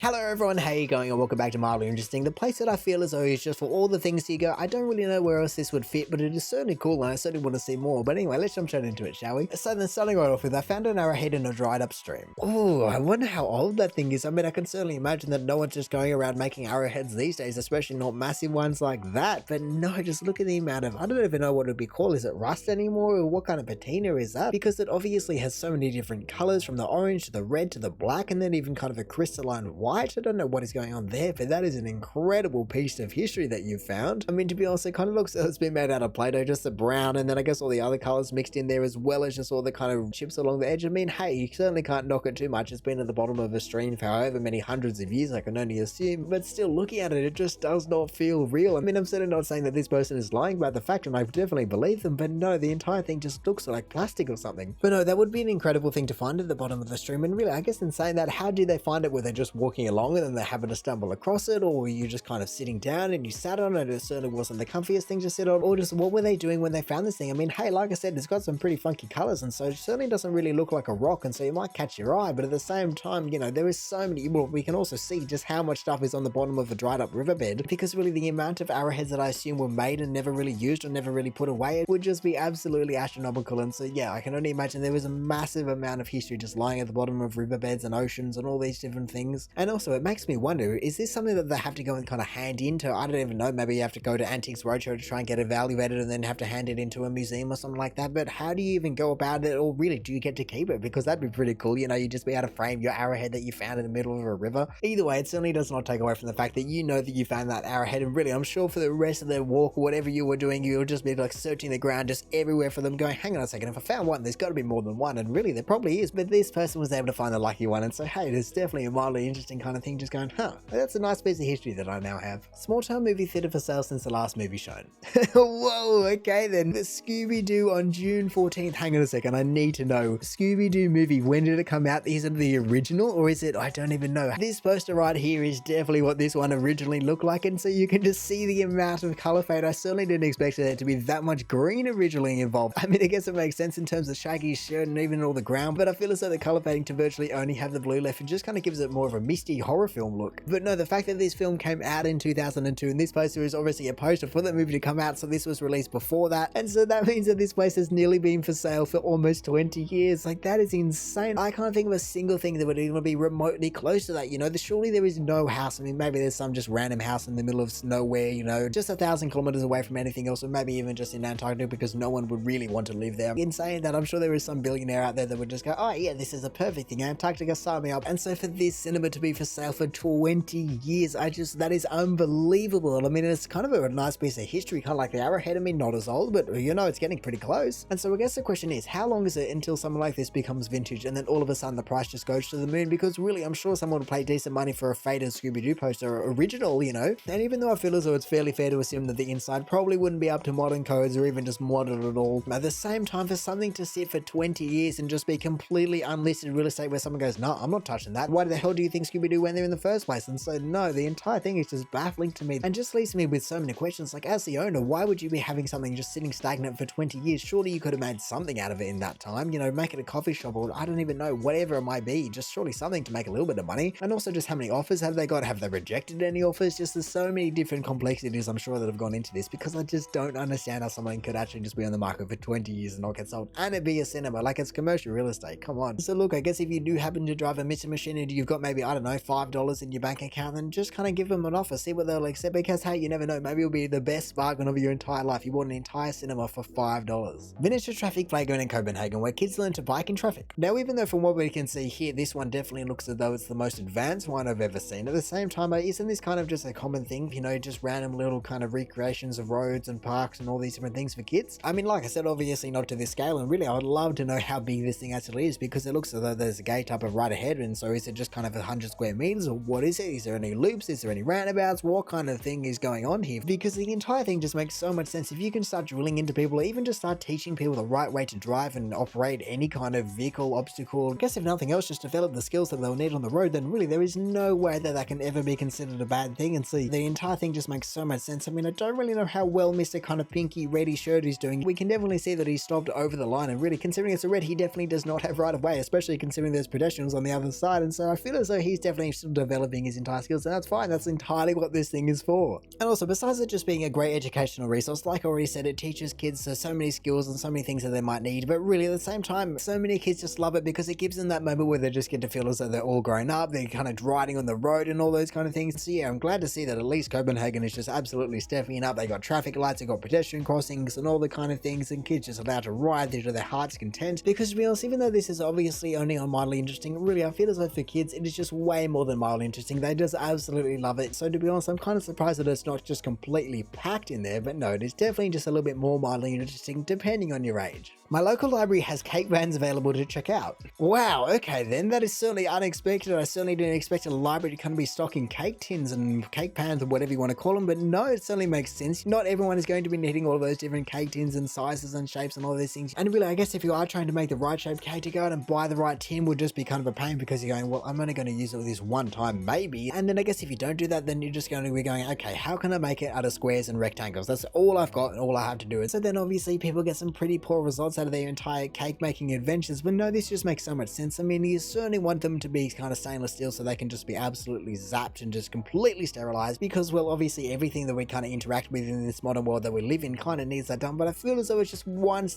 Hello everyone, how you going and welcome back to Mildly Interesting, the place that I feel as though is just for all the things you go, I don't really know where else this would fit, but it is certainly cool and I certainly want to see more. But anyway, let's jump straight into it, shall we? So then starting right off with, I found an arrowhead in a dried up stream. Oh, I wonder how old that thing is. I mean, I can certainly imagine that no one's just going around making arrowheads these days, especially not massive ones like that. But no, just look at the amount of, I don't even know what it would be called. Is it rust anymore or what kind of patina is that? Because it obviously has so many different colors, from the orange to the red to the black, and then even kind of a crystalline white. I don't know what is going on there, but that is an incredible piece of history that you've found. I mean, to be honest, it kind of looks like it's been made out of Play-Doh, just the brown, and then I guess all the other colors mixed in there, as well as just all the kind of chips along the edge. I mean, hey, you certainly can't knock it too much. It's been at the bottom of a stream for however many hundreds of years, I can only assume, but still looking at it, it just does not feel real. I mean, I'm certainly not saying that this person is lying about the fact, and I definitely believe them, but no, the entire thing just looks like plastic or something. But no, that would be an incredible thing to find at the bottom of the stream, and really, I guess in saying that, how do they find it? Were they just walking along and then they happen to stumble across it, or were you just kind of sitting down and you sat on it? It certainly wasn't the comfiest thing to sit on, or just what were they doing when they found this thing? I mean, hey, like I said, it's got some pretty funky colors, and so it certainly doesn't really look like a rock, and so it might catch your eye, but at the same time, you know, there is so many, well, we can also see just how much stuff is on the bottom of a dried up riverbed, because really the amount of arrowheads that I assume were made and never really used or never really put away, it would just be absolutely astronomical. And so yeah, I can only imagine there was a massive amount of history just lying at the bottom of riverbeds and oceans and all these different things. And also it makes me wonder, is this something that they have to go and kind of hand into? I don't even know, maybe you have to go to Antiques Roadshow to try and get evaluated and then have to hand it into a museum or something like that. But how do you even go about it, or really do you get to keep it? Because that'd be pretty cool, you know, you'd just be able to frame your arrowhead that you found in the middle of a river. Either way, it certainly does not take away from the fact that you know that you found that arrowhead, and really I'm sure for the rest of the walk or whatever you were doing, you'll just be like searching the ground just everywhere for them, going, hang on a second, if I found one, there's got to be more than one. And really there probably is, but this person was able to find the lucky one, and so hey, it's definitely a mildly interesting kind of thing, just going, huh, that's a nice piece of history that I now have. Small town movie theater for sale since the last movie shown. Whoa, okay then. The Scooby-Doo on June 14th. Hang on a second, I need to know. Scooby-Doo movie, when did it come out? Is it the original, or is it, I don't even know. This poster right here is definitely what this one originally looked like, and so you can just see the amount of color fade. I certainly didn't expect there to be that much green originally involved. I mean, I guess it makes sense in terms of Shaggy's shirt and even all the ground, but I feel as though the color fading to virtually only have the blue left, and just kind of gives it more of a misty horror film look. But no, the fact that this film came out in 2002, and this poster is obviously a poster for the movie to come out, so this was released before that, and so that means that this place has nearly been for sale for almost 20 years. Like, that is insane. I can't think of a single thing that would even be remotely close to that, you know. Surely there is no house. I mean, maybe there's some just random house in the middle of nowhere, you know, just 1,000 kilometers away from anything else, or maybe even just in Antarctica, because no one would really want to live there. In saying that, I'm sure there is some billionaire out there that would just go, oh yeah, this is a perfect thing, Antarctica, sign me up. And so for this cinema to be for sale for 20 years, that is unbelievable. I mean, it's kind of a nice piece of history, kind of like the arrowhead. I mean, not as old, but you know, it's getting pretty close. And so I guess the question is, how long is it until something like this becomes vintage, and then all of a sudden the price just goes to the moon? Because really, I'm sure someone would pay decent money for a faded Scooby-Doo poster original, you know. And even though I feel as though it's fairly fair to assume that the inside probably wouldn't be up to modern codes or even just modded at all, at the same time, for something to sit for 20 years and just be completely unlisted real estate where someone goes, no, I'm not touching that. Why the hell do you think Scooby-Doo went there in the first place? And so no, the entire thing is just baffling to me, and just leaves me with so many questions. Like, as the owner, why would you be having something just sitting stagnant for 20 years? Surely you could have made something out of it in that time, you know, make it a coffee shop, or I don't even know, whatever it might be, just surely something to make a little bit of money. And also just how many offers have they got? Have they rejected any offers? Just there's so many different complexities, I'm sure, that have gone into this, because I just don't understand how something could actually just be on the market for 20 years and not get sold, and it be a cinema. Like, it's commercial real estate, come on. So look, I guess if you do happen to drive a Mr. Machine and you've got maybe, I don't know, $5 in your bank account, then just kind of give them an offer, see what they'll accept, because hey, you never know, maybe it'll be the best bargain of your entire life. You bought an entire cinema for $5. Miniature traffic playground in Copenhagen, where kids learn to bike in traffic. Now, even though from what we can see here, this one definitely looks as though it's the most advanced one I've ever seen, at the same time, isn't this kind of just a common thing, you know, just random little kind of recreations of roads and parks and all these different things for kids? I mean, like I said, obviously not to this scale, and really I would love to know how big this thing actually is, because it looks as though there's a gate up right ahead, and so is it just kind of 100 square meters, or what is it? Is there any loops? Is there any roundabouts? What kind of thing is going on here? Because the entire thing just makes so much sense. If you can start drilling into people, or even just start teaching people the right way to drive and operate any kind of vehicle, obstacle, I guess if nothing else, just develop the skills that they'll need on the road, then really there is no way that that can ever be considered a bad thing. And so the entire thing just makes so much sense. I mean, I don't really know how well Mr. kind of pinky reddy shirt is doing. We can definitely see that he stopped over the line, and really considering it's a red, he definitely does not have right of way, especially considering there's pedestrians on the other side. And so I feel as though he's definitely definitely still developing his entire skills, and that's fine. That's entirely what this thing is for. And also, besides it just being a great educational resource, like I already said, it teaches kids so many skills and so many things that they might need, but really at the same time, so many kids just love it because it gives them that moment where they just get to feel as though they're all grown up, they're kind of riding on the road and all those kind of things. So yeah, I'm glad to see that at least Copenhagen is just absolutely stepping up. They got traffic lights, they got pedestrian crossings and all the kind of things, and kids just allowed to ride there to their heart's content. Because to be honest, even though this is obviously only on Mildly Interesting, really I feel as though for kids it is just way more than mildly interesting. They just absolutely love it. So to be honest, I'm kind of surprised that it's not just completely packed in there, but no, it is definitely just a little bit more mildly interesting depending on your age. My local library has cake vans available to check out. Wow, okay then, that is certainly unexpected. I certainly didn't expect a library to kind of be stocking cake tins and cake pans or whatever you want to call them, but no, it certainly makes sense. Not everyone is going to be needing all those different cake tins and sizes and shapes and all those things. And really, I guess if you are trying to make the right shaped cake, to go out and buy the right tin would just be kind of a pain, because you're going, well, I'm only going to use it this one time maybe. And then I guess if you don't do that, then you're just going to be going, okay, how can I make it out of squares and rectangles? That's all I've got and all I have to do. And so then obviously people get some pretty poor results out of their entire cake making adventures. But no, this just makes so much sense. I mean, you certainly want them to be kind of stainless steel so they can just be absolutely zapped and just completely sterilized, because, well, obviously everything that we kind of interact with in this modern world that we live in kind of needs that done. But I feel as though it's just one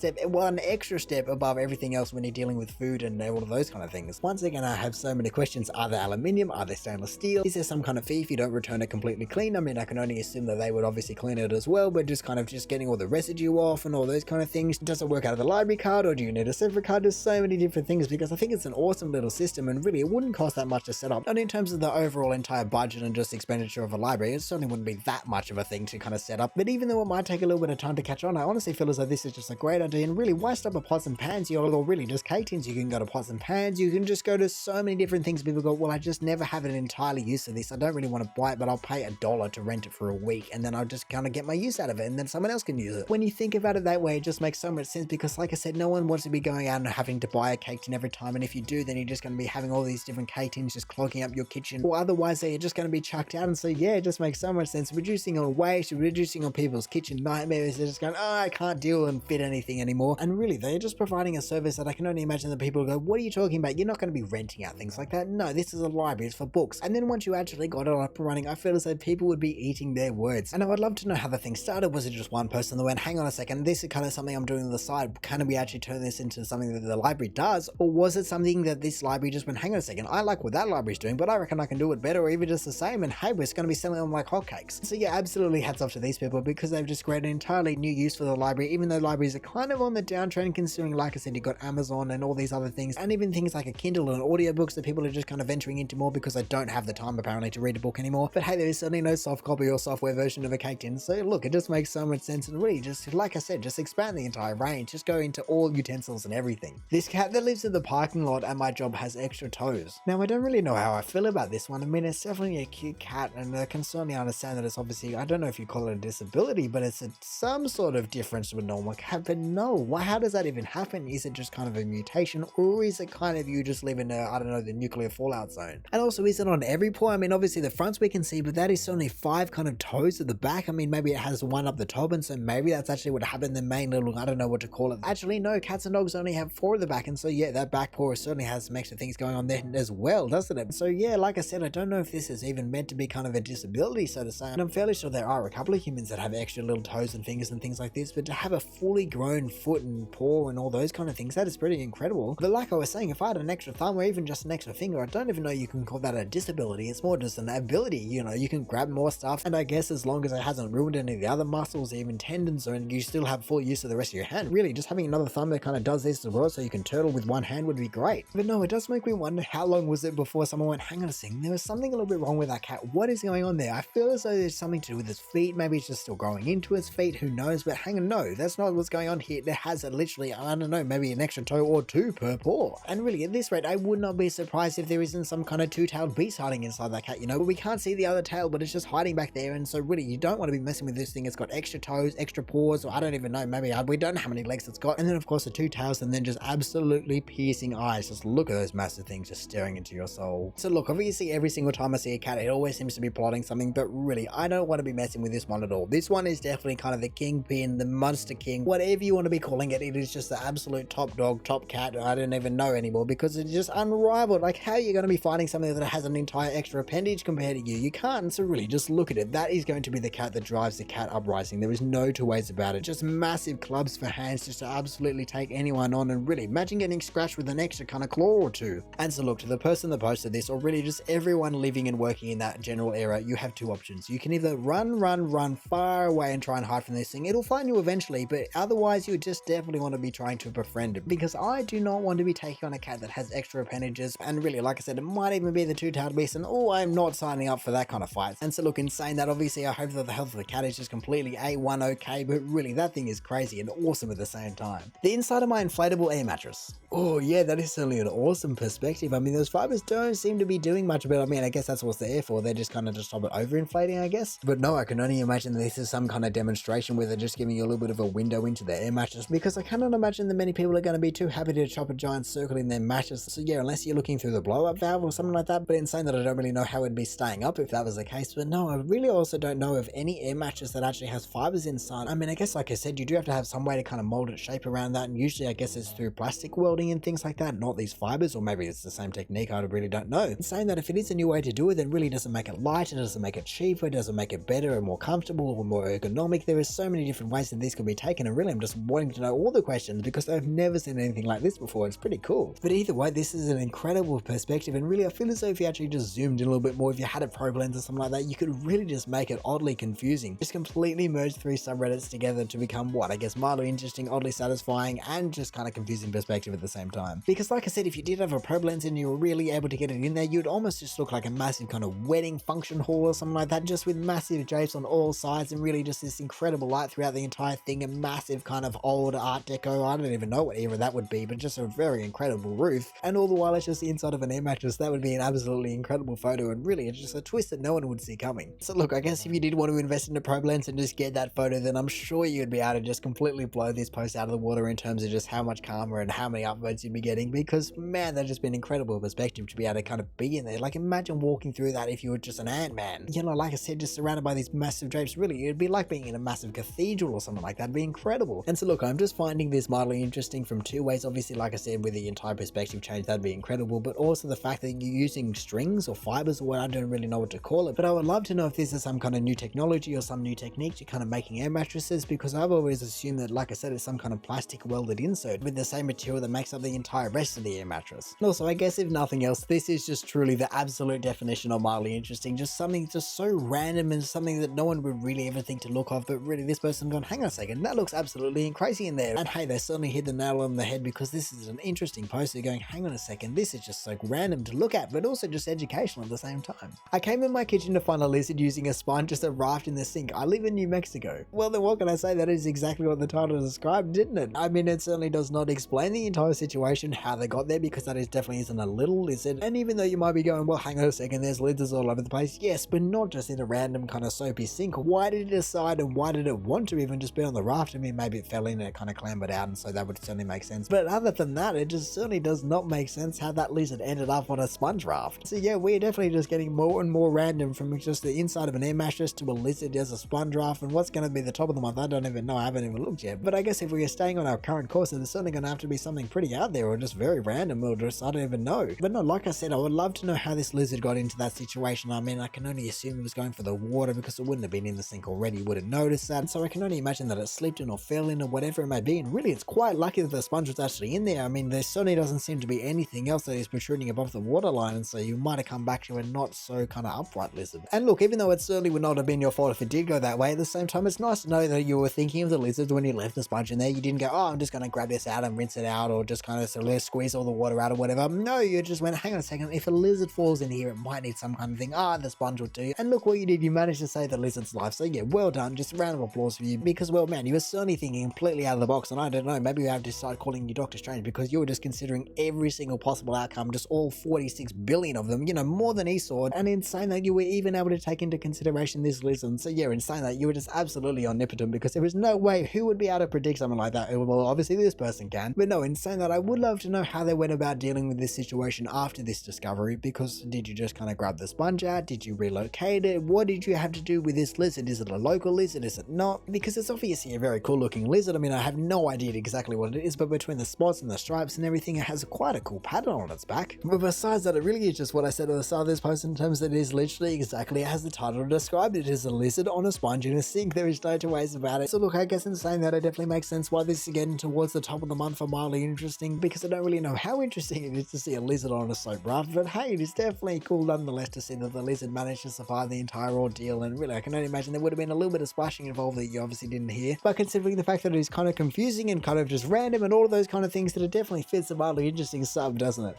extra step above everything else when you're dealing with food and all of those kind of things. Once again, I have so many questions. Are they aluminium? Are they stainless steel? Is there some kind of fee if you don't return it completely clean? I mean, I can only assume that they would obviously clean it as well, but just kind of just getting all the residue off and all those kind of things. Does it work out of the library card, or do you need a separate card? There's so many different things, because I think it's an awesome little system, and really it wouldn't cost that much to set up. And in terms of the overall entire budget and just expenditure of a library, it certainly wouldn't be that much of a thing to kind of set up. But even though it might take a little bit of time to catch on, I honestly feel as though this is just a great idea. And really, why stop at pots and pans? Or really just cake tins. You can go to pots and pans, you can just go to so many different things. People go, well, I just never have an entirely use of this, I don't really want to buy it, but I'll pay $1 to rent it for a week, and then I'll just kind of get my use out of it, and then someone else can use it. When you think about it that way, it just makes so much sense, because like I said, no one wants to be going out and having to buy a cake tin every time, and if you do, then you're just going to be having all these different cake tins just clogging up your kitchen, or otherwise they're just going to be chucked out. And so yeah, it just makes so much sense. Reducing on waste, reducing on people's kitchen nightmares. They're just going, oh, I can't deal and fit anything anymore. And really, they're just providing a service that I can only imagine that people go, what are you talking about? You're not going to be renting out things like that. No, this is a library, it's for books. And then once you actually got it up and running, I feel as though people would be eating their words. And I would love to know how the thing started. Was it just one person that went, hang on a second, this is kind of something I'm doing on the side, can we actually turn this into something that the library does? Or was it something that this library just went, hang on a second, I like what that library's doing, but I reckon I can do it better, or even just the same, and hey, we're going to be selling them like hotcakes. So yeah, absolutely hats off to these people, because they've just created an entirely new use for the library, even though libraries are kind of on the downtrend, considering, like I said, you've got Amazon and all these other things, and even things like a Kindle and audiobooks that people are just kind of venturing into more because they don't have the time apparently to read a book anymore. But hey, there is certainly no soft copy or software version of a cake tin, so look, it just makes so much sense. And really, just like I said, just expand the entire range, just go into all utensils and everything. This cat that lives in the parking lot at my job has extra toes. Now, I don't really know how I feel about this one. I mean, it's definitely a cute cat, and I can certainly understand that it's obviously, I don't know if you call it a disability, but it's some sort of difference to a normal cat. But no, how does that even happen? Is it just kind of a mutation, or is it kind of you just live in I don't know, the nuclear fallout zone? And also, is it on every paw? I mean, obviously the fronts we can see, but that is certainly 5 kind of toes at the back. I mean, maybe it has one up the top, and so maybe that's actually what happened, the main little, I don't know what to call it. Actually, no, cats and dogs only have 4 at the back, and so yeah, that back paw certainly has some extra things going on there as well, doesn't it? So yeah, like I said, I don't know if this is even meant to be kind of a disability, so to say, and I'm fairly sure there are a couple of humans that have extra little toes and fingers and things like this, but to have a fully grown foot and paw and all those kind of things, that is pretty incredible. But like I was saying, if I had an extra thumb or even just an extra finger, I don't even know you can call that a disability. It's more just an ability, you know, you can grab more stuff, and I guess as long as it hasn't ruined any of the other muscles, even tendons, or you still have full use of the rest of your hand, really just having another thumb that kind of does this as well, so you can turtle with one hand, would be great. But no, it does make me wonder, how long was it before someone went, hang on a second, there was something a little bit wrong with that cat, what is going on there? I feel as though there's something to do with his feet, maybe it's just still growing into his feet, who knows? But hang on, no, that's not what's going on here. There has literally, I don't know, maybe an extra toe or 2 per paw. And really, at this rate, I would not be surprised if there isn't some kind of 2-tailed beast hiding inside that cat, you know, but we can't see the other tail, but it's just hiding back there. And so really, you don't want to be messing with this thing. It's got extra toes, extra paws, or I don't even know, maybe we don't know how many legs it's got. And then of course the 2 tails, and then just absolutely piercing eyes. Just look at those massive things just staring into your soul. So look, obviously every single time I see a cat, it always seems to be plotting something, but really, I don't want to be messing with this one at all. This one is definitely kind of the kingpin, the monster king, whatever you want to be calling it. It is just the absolute top dog, top cat. I don't even know anymore, because it's just unrivaled. Like, how are you going to be fighting finding something that has an entire extra appendage compared to you can't. So really just look at it. That is going to be the cat that drives the cat uprising. There is no two ways about it. Just massive clubs for hands just to absolutely take anyone on, and really imagine getting scratched with an extra kind of claw or two. And so look, to the person that posted this, or really just everyone living and working in that general area, you have two options. You can either run far away and try and hide from this thing. It'll find you eventually, but otherwise you just definitely want to be trying to befriend it, because I do not want to be taking on a cat that has extra appendages. And really, like I said, it might even be the two-tailed beast, and I'm not signing up for that kind of fight. And so look, in saying that, obviously I hope that the health of the cat is just completely A1 okay, but really that thing is crazy and awesome at the same time. The inside of my inflatable air mattress. Oh yeah, that is certainly an awesome perspective. I mean, those fibers don't seem to be doing much, but I mean, I guess that's what they're there for. They're just kind of to stop it overinflating, I guess. But no, I can only imagine that this is some kind of demonstration where they're just giving you a little bit of a window into the air mattress, because I cannot imagine that many people are going to be too happy to chop a giant circle in their mattress. So yeah, unless you're looking through the blow-up valve or something like that. But in saying that, I don't really know how it'd be staying up if that was the case. But no, I really also don't know of any air mattress that actually has fibers inside. I mean, I guess like I said, you do have to have some way to kind of mold its shape around that, and usually I guess it's through plastic welding and things like that, not these fibers, or maybe it's the same technique, I really don't know. In saying that, if it is a new way to do it, then really doesn't make it lighter, doesn't make it cheaper, it doesn't make it better and more comfortable or more ergonomic. There are so many different ways that these could be taken, and really I'm just wanting to know all the questions because I've never seen anything like this before. It's pretty cool. But either way, this is an incredible perspective, and really I feel as though if you actually just zoomed in a little bit more, if you had a probe lens or something like that, you could really just make it oddly confusing. Just completely merge three subreddits together to become what I guess mildly interesting, oddly satisfying, and just kind of confusing perspective at the same time. Because like I said, if you did have a probe lens and you were really able to get it in there, you'd almost just look like a massive kind of wedding function hall or something like that, just with massive drapes on all sides and really just this incredible light throughout the entire thing, a massive kind of old art deco, I don't even know what era that would be, but just a very incredible roof, and all the while it's just the inside of an air mattress. That would be an absolutely incredible photo, and really it's just a twist that no one would see coming. So look, I guess if you did want to invest in a probe lens and just get that photo, then I'm sure you'd be able to just completely blow this post out of the water in terms of just how much calmer and how many upvotes you'd be getting, because man, that'd just be an incredible perspective to be able to kind of be in there. Like imagine walking through that if you were just an Ant-Man. You know, like I said, just surrounded by these massive drapes. Really, it'd be like being in a massive cathedral or something like that. It'd be incredible. And so look, I'm just finding this mildly interesting from two ways. Obviously, like I said, with the entire perspective change, that'd be incredible, but also the fact that you're using strings or fibers or what, I don't really know what to call it, but I would love to know if this is some kind of new technology or some new technique to kind of making air mattresses, because I've always assumed that, like I said, it's some kind of plastic welded insert with the same material that makes up the entire rest of the air mattress. And also, I guess if nothing else, this is just truly the absolute definition of mildly interesting. Just something just so random and something that no one would really ever think to look of, but really this person gone, hang on a second, that looks absolutely crazy in there. And hey, they certainly hit the nail on the head, because this is an interesting post. They're going, hang on a second, this is just so random to look at, but also just educational at the same time. I came in my kitchen to find a lizard using a sponge as a raft in the sink. I live in New Mexico. Well then what can I say, that is exactly what the title described, didn't it? I mean, it certainly does not explain the entire situation, how they got there, because that is definitely isn't a little lizard. And even though you might be going, well hang on a second, there's lizards all over the place, yes, but not just in a random kind of soapy sink. Why did it decide, and why did it want to even just be on the raft? I mean, maybe it fell in and it kind of clambered out, and so that would certainly make sense, but other than that, it just certainly does not make sense how that lizard ended up on a sponge raft. So yeah, we're definitely just getting more and more random, from just the inside of an air mattress to a lizard as a sponge raft, and what's going to be the top of the month, I don't even know, I haven't even looked yet. But I guess if we are staying on our current course, then there's certainly going to have to be something pretty out there, or just very random, or just I don't even know. But no, like I said, I would love to know how this lizard got into that situation. I mean, I can only assume it was going for the water, because it wouldn't have been in the sink already, would have noticed that, so I can only imagine that it slipped in or fell in or whatever it may be. And really, it's quite lucky that the sponge was actually in there. I mean, there certainly doesn't seem to be anything else that is protruding above the waterline, and so you might have come back to a not so kind of upright lizard. And look, even though it certainly would not have been your fault if it did go that way, at the same time, it's nice to know that you were thinking of the lizards when you left the sponge in there. You didn't go, oh, I'm just going to grab this out and rinse it out, or just kind of squeeze all the water out or whatever. No, you just went, hang on a second, if a lizard falls in here, it might need some kind of thing. The sponge will do. And look what you did, you managed to save the lizard's life. So yeah, well done, just a round of applause for you, because well man, you were certainly thinking completely out of the box, and I don't know, maybe we have to start calling you Doctor Strange, because you were just considering every single possible outcome, just all 46 billion of them, you know, more than Esau. And in saying that, you were even able to take into consideration this lizard. So yeah, in saying that, you were just absolutely omnipotent, because there was no way who would be able to predict something like that. Well, obviously this person can, but no, in saying that, I would love to know how they went about dealing with this situation after this discovery, because did you just kind of grab the sponge out? Did you relocate it? What did you have to do with this lizard? Is it a local lizard? Is it not? Because it's obviously a very cool looking lizard. I mean, I have no idea exactly what it is, but between the spots and the stripes and everything, it has quite a cool pattern on its back. But besides that it really is just what I said at the start of this post in terms that it is literally exactly as the title described. It is a lizard on a sponge in a sink. There is no two ways about it. So look, I guess in saying that, it definitely makes sense why this is getting towards the top of the month for mildly interesting, because I don't really know how interesting it is to see a lizard on a soap raft, but hey, it is definitely cool nonetheless to see that the lizard managed to survive the entire ordeal. And really, I can only imagine there would have been a little bit of splashing involved that you obviously didn't hear, but considering the fact that it is kind of confusing and kind of just random and all of those kind of things, that it definitely fits the mildly interesting sub, doesn't it?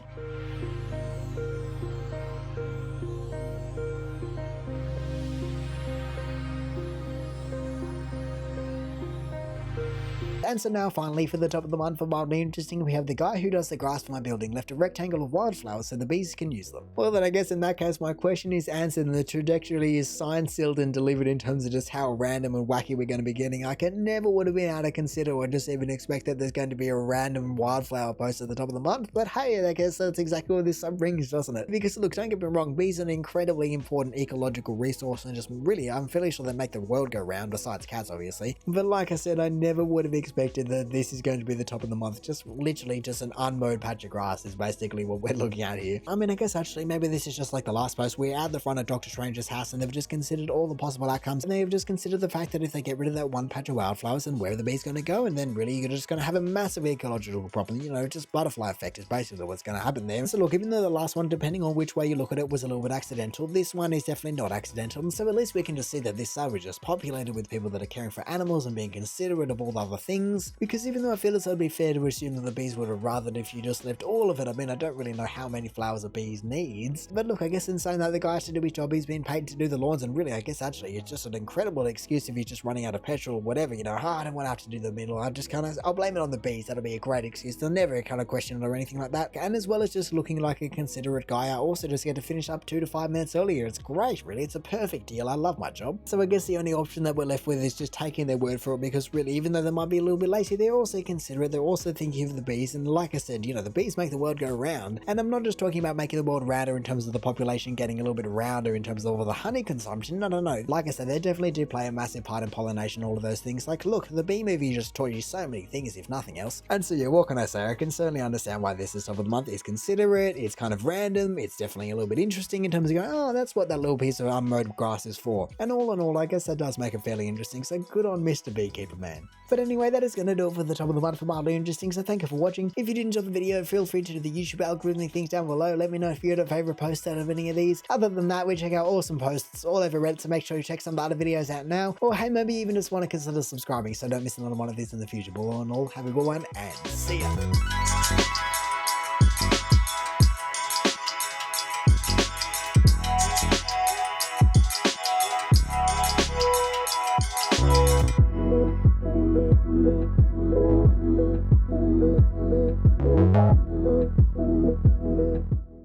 And so now finally for the top of the month for mildly interesting, we have the guy who does the grass for my building left a rectangle of wildflowers so the bees can use them. Well then, I guess in that case my question is answered and the trajectory is signed, sealed and delivered in terms of just how random and wacky we're going to be getting. I could never would have been able to consider or just even expect that there's going to be a random wildflower post at the top of the month, but hey, I guess that's exactly what this sub brings, doesn't it? Because look, don't get me wrong, bees are an incredibly important ecological resource and just really, I'm fairly sure they make the world go round, besides cats obviously, but like I said, I never would have expected that this is going to be the top of the month. Just literally just an unmowed patch of grass is basically what we're looking at here. I mean, I guess actually maybe this is just like the last post. We're at the front of Doctor Strange's house and they've just considered all the possible outcomes, and they've just considered the fact that if they get rid of that one patch of wildflowers, and where are the bees going to go? And then really you're just going to have a massive ecological problem, you know, just butterfly effect is basically what's going to happen there. So look, even though the last one, depending on which way you look at it, was a little bit accidental, this one is definitely not accidental, and so at least we can just see that this sub is just populated with people that are caring for animals and being considerate of all the other things. Because even though I feel as though it'd be fair to assume that the bees would have rathered if you just left all of it, I mean, I don't really know how many flowers a bee needs, but look, I guess in saying that, the guy has to do his job, he's been paid to do the lawns, and really I guess actually it's just an incredible excuse if he's just running out of petrol or whatever, you know, I don't want to have to do the middle, I'll blame it on the bees, that'll be a great excuse, they'll never kind of question it or anything like that. And as well as just looking like a considerate guy, I also just get to finish up 2 to 5 minutes earlier. It's great, really, it's a perfect deal, I love my job. So I guess the only option that we're left with is just taking their word for it, because really, even though they might be a little bit lazy, they're also considerate, they're also thinking of the bees, and like I said, you know, the bees make the world go round, and I'm not just talking about making the world rounder in terms of the population getting a little bit rounder in terms of all the honey consumption, no, like I said, they definitely do play a massive part in pollination, all of those things. Like look, the bee movie just taught you so many things if nothing else, and so yeah, what can I say, I can certainly understand why this is top of the month. It's considerate, it's kind of random, it's definitely a little bit interesting in terms of going, oh, that's what that little piece of unmowed grass is for, and all in all, I guess that does make it fairly interesting, so good on Mr. Beekeeper Man. But anyway, that is going to do it for the top of the month for mildly interesting, so thank you for watching. If you did enjoy the video, feel free to do the YouTube algorithmic things down below. Let me know if you had a favorite post out of any of these. Other than that, we check out awesome posts all over Reddit, so make sure you check some of the other videos out now, or hey, maybe even just want to consider subscribing so don't miss another one of these in the future. But all in all, have a good one and see ya.